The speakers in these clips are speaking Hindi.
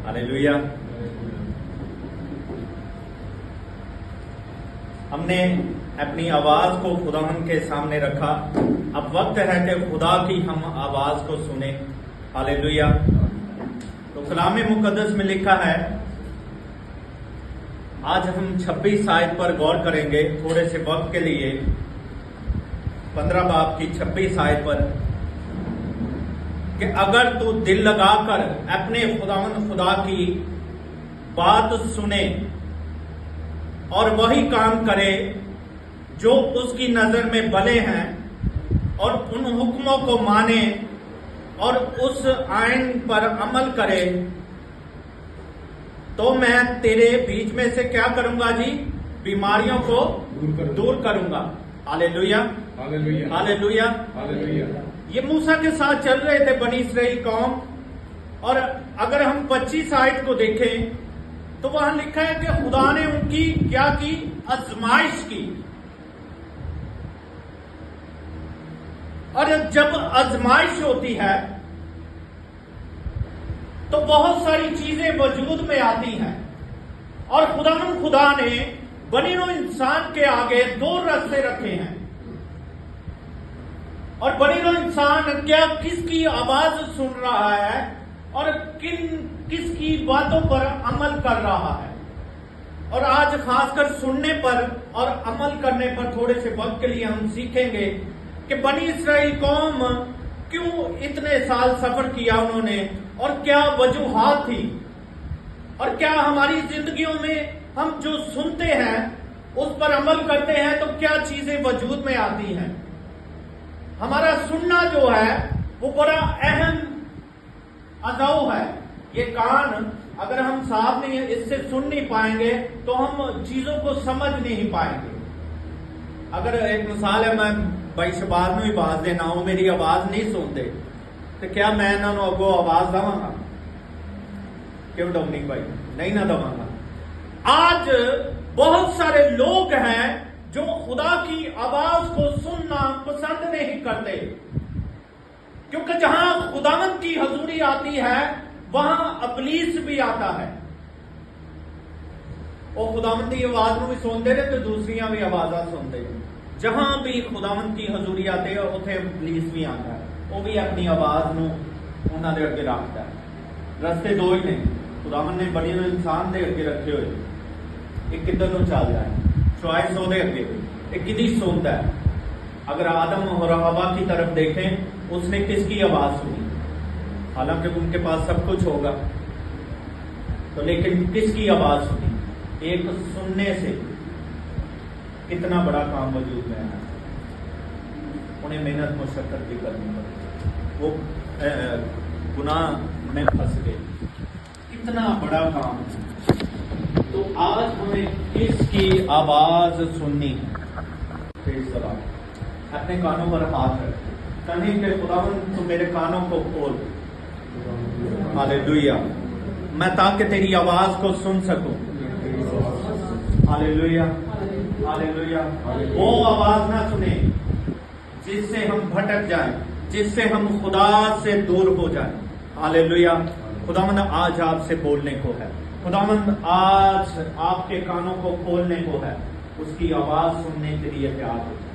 हालेलुया। हमने अपनी आवाज को खुदावन के सामने रखा। अब वक्त है कि खुदा की हम आवाज को सुने। हालेलुया। तो कलाम मुकद्दस में लिखा है, आज हम 26 आयत पर गौर करेंगे थोड़े से वक्त के लिए। 15 बाब की 26 आयत पर कि अगर तू दिल लगाकर अपने खुदावन खुदा की बात सुने और वही काम करे जो उसकी नजर में भले हैं और उन हुक्मों को माने और उस आईन पर अमल करे, तो मैं तेरे बीच में से क्या करूंगा जी? बीमारियों को दूर करूंगा। Hallelujah, hallelujah, hallelujah, hallelujah. ये मूसा के साथ चल रहे थे बनी इस्राएल कौम। और अगर हम 25 आयत को देखें तो वहां लिखा है कि खुदा ने उनकी क्या की? आजमाइश की। और जब आजमाइश होती है तो बहुत सारी चीजें वजूद में आती हैं। और खुदा ने बनी नो इंसान के आगे 2 रास्ते रखे हैं। और बनी नो इंसान क्या किसकी आवाज सुन रहा है और किसकी बातों पर अमल कर रहा है। और आज खासकर सुनने पर और अमल करने पर थोड़े से वक्त के लिए हम सीखेंगे कि बनी इस्राएल कौम क्यों इतने साल सफर किया उन्होंने और क्या वजूहात थी। और क्या हमारी जिंदगियों में हम जो सुनते हैं उस पर अमल करते हैं तो क्या चीजें वजूद में आती हैं। हमारा सुनना जो है वो बड़ा अहम अज़ौ है। ये कान अगर हम साफ नहीं इससे सुन नहीं पाएंगे तो हम चीजों को समझ नहीं पाएंगे। अगर एक मिसाल है, मैं भाई शबाज में आवाज देना हो, मेरी आवाज नहीं सुनते तो क्या मैं इन्होंने अगो आवाज दवांगा? क्यों डोमनी भाई? नहीं ना दवांगा। आज बहुत सारे लोग हैं जो खुदा की आवाज को सुनना पसंद नहीं करते, क्योंकि जहां खुदावंद की हजूरी आती है वहां अबलीस भी आता है। और खुदावंद की आवाज में भी सुनते रहे तो दूसरियां भी आवाजा सुनते हैं। जहां भी खुदावंद की हजूरी आती है उथे अबलीस भी आता है, वो भी अपनी आवाज ਨੂੰ ਉਹਨਾਂ ਦੇ ਅੱਗੇ ਰੱਖਦਾ है। रस्ते 2 ही ने खुदावंद ने बड़ी इंसान ਦੇ ਅੱਗੇ ਰੱਖੇ ਹੋਏ। एक किधर ਨੂੰ ਚੱਲਦਾ है, चॉइस ਉਹਦੇ ਅੱਗੇ, एक किदी सुनता है। अगर आदम और हवा की तरफ देखें, उसने किसकी आवाज सुनी? हालांकि उनके पास सब कुछ होगा तो, लेकिन किसकी आवाज सुनी? एक सुनने से कितना बड़ा काम वजूद में है। उन्हें मेहनत मुशक्कत भी करनी पड़ी, वो गुनाह में फंस गए। कितना बड़ा काम है। तो आज हमें किसकी आवाज सुननी है? अपने कानों पर हाथ रख, कहीं के खुदावंद तू मेरे कानों को खोल। हालेलुया। मैं ताकि तेरी आवाज को सुन सकूं। Hallelujah, hallelujah. वो आवाज ना सुने जिससे हम भटक जाएं, जिससे हम खुदा से दूर हो जाएं। हालेलुया। खुदावंद आज आपसे बोलने को है। खुदावंद आज आपके कानों को खोलने को है, उसकी आवाज सुनने के लिए तैयार हो जाए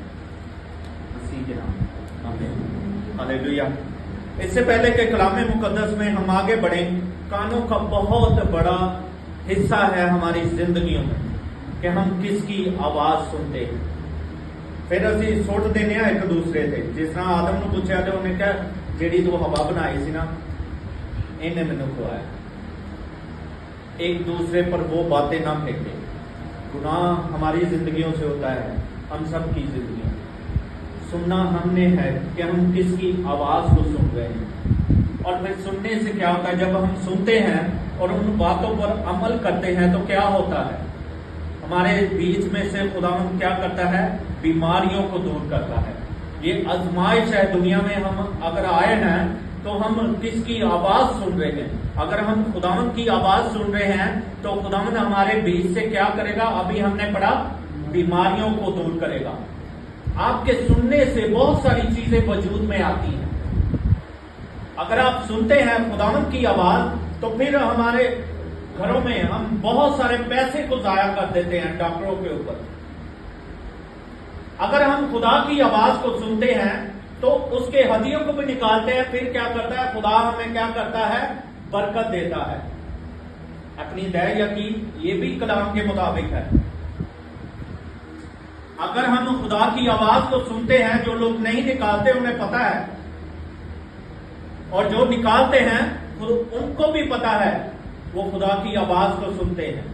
मसीह के नाम। आमीन। हालेलुया। इससे पहले के कलाम मुकद्दस में हम आगे बढ़े, कानों का बहुत बड़ा हिस्सा है हमारी जिंदगियों में कि हम किसकी आवाज सुनते हैं। फिर असी सुट देने एक दूसरे से, जिस तरह आदम ने पूछा तो उन्हें कहा जेड़ी तू हवा बनाई सी ना, इन्हें मैनू खुआया। एक दूसरे पर वो बातें ना फेंके। गुनाह हमारी जिंदगियों से होता है, हम सब की जिंदगी। सुनना हमने है कि हम किसकी आवाज को सुन रहे हैं। और फिर सुनने से क्या होता है? जब हम सुनते हैं और उन बातों पर अमल करते हैं तो क्या होता है? हमारे बीच में से खुदावंद क्या करता है? बीमारियों को दूर करता है। ये आजमाइश है दुनिया में। हम अगर आए हैं तो हम किसकी आवाज सुन रहे हैं? अगर हम खुदावंद की आवाज सुन रहे हैं तो खुदावंद हमारे बीच से क्या करेगा? अभी हमने पढ़ा, बीमारियों को दूर करेगा। आपके सुनने से बहुत सारी चीजें वजूद में आती हैं। अगर आप सुनते हैं खुदावंद की आवाज तो फिर हमारे घरों में हम बहुत सारे पैसे को जाया कर देते हैं डॉक्टरों के ऊपर। अगर हम खुदा की आवाज को सुनते हैं तो उसके हड्डियों को भी निकालते हैं, फिर क्या करता है खुदा हमें क्या करता है, बरकत देता है। अपनी दया यकीन ये भी कलाम के मुताबिक है। अगर हम खुदा की आवाज को सुनते हैं, जो लोग नहीं निकालते उन्हें पता है, और जो निकालते हैं उनको भी पता है, वो खुदा की आवाज को सुनते हैं।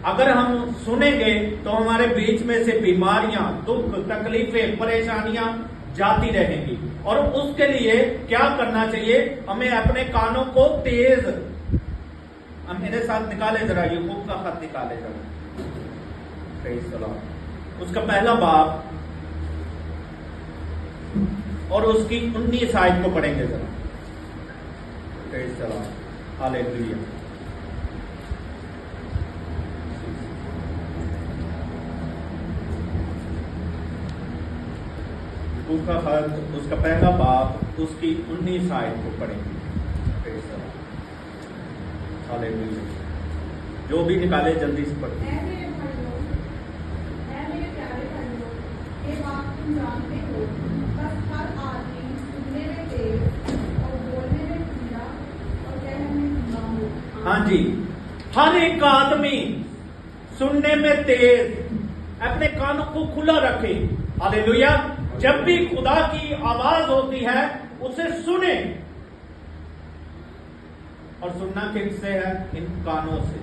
अगर हम सुनेंगे तो हमारे बीच में से बीमारियां, दुख, तकलीफें, परेशानियां जाती रहेंगी। और उसके लिए क्या करना चाहिए, हमें अपने कानों को तेज, मेरे साथ निकाले जरा, यूसुफ का खत निकाले जरा, उसका पहला बाब और उसकी 19 आयत को पढ़ेंगे जरा। हालेलुया। यूसुफ का खत उसका पहला बाब उसकी 19 आयत को पढ़ेंगे। हालेलुया। जो भी निकाले जल्दी से पढ़ें। हाँ जी, हर एक आदमी सुनने में तेज, अपने कानों को खुला रखे। हालेलुया। जब भी खुदा की आवाज होती है उसे सुने। और सुनना किससे है, इन कानों से।